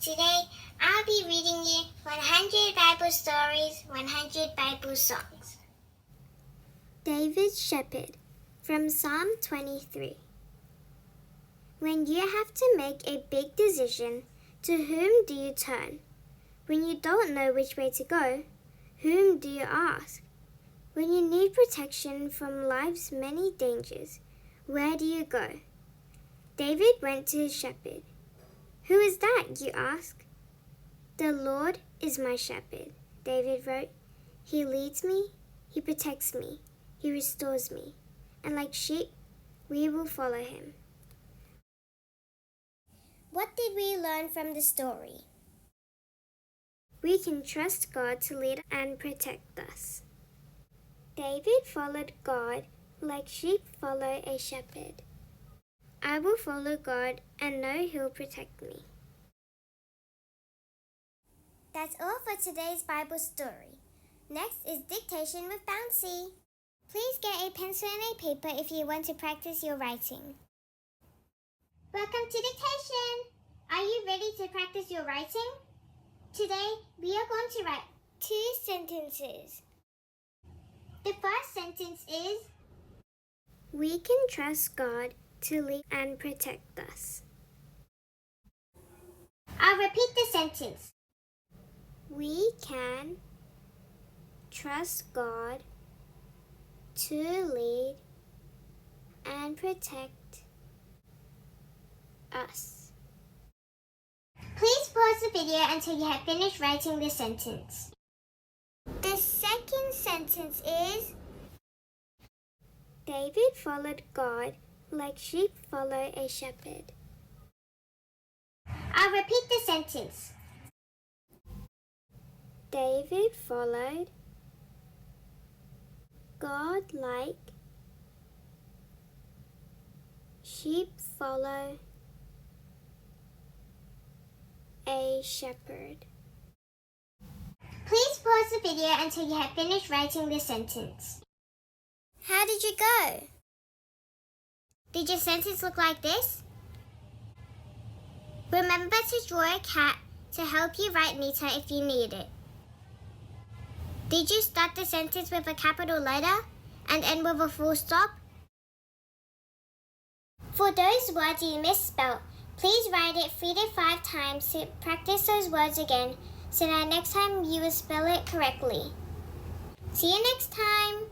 Today, I'll be reading you 100 Bible stories, 100 Bible songs. David's Shepherd from Psalm 23. When you have to make a big decision, to whom do you turn? When you don't know which way to go, whom do you ask? When you need protection from life's many dangers, where do you go? David went to his shepherd. Who is that, you ask? The Lord is my shepherd, David wrote. He leads me, he protects me, he restores me, and like sheep, we will follow him. What did we learn from the story? We can trust God to lead and protect us. David followed God like sheep follow a shepherd. I will follow God and know He'll protect me. That's all for today's Bible story. Next is dictation with Bouncy. Please get a pencil and a paper if you want to practice your writing. Welcome to dictation! Are you ready to practice your writing? Today, we are going to write 2 sentences. The first sentence is, we can trust God to lead and protect us. I'll repeat the sentence. We can trust God to lead and protect us. Please pause the video until you have finished writing the sentence. The second sentence is, David followed God like sheep follow a shepherd. I'll repeat the sentence. David followed God like sheep follow a shepherd. Please pause the video until you have finished writing the sentence. How did you go? Did your sentence look like this? Remember to draw a cat to help you write neater if you need it. Did you start the sentence with a capital letter and end with a full stop? For those words you misspelled, please write it 3 to 5 times to practice those words again so that next time you will spell it correctly. See you next time!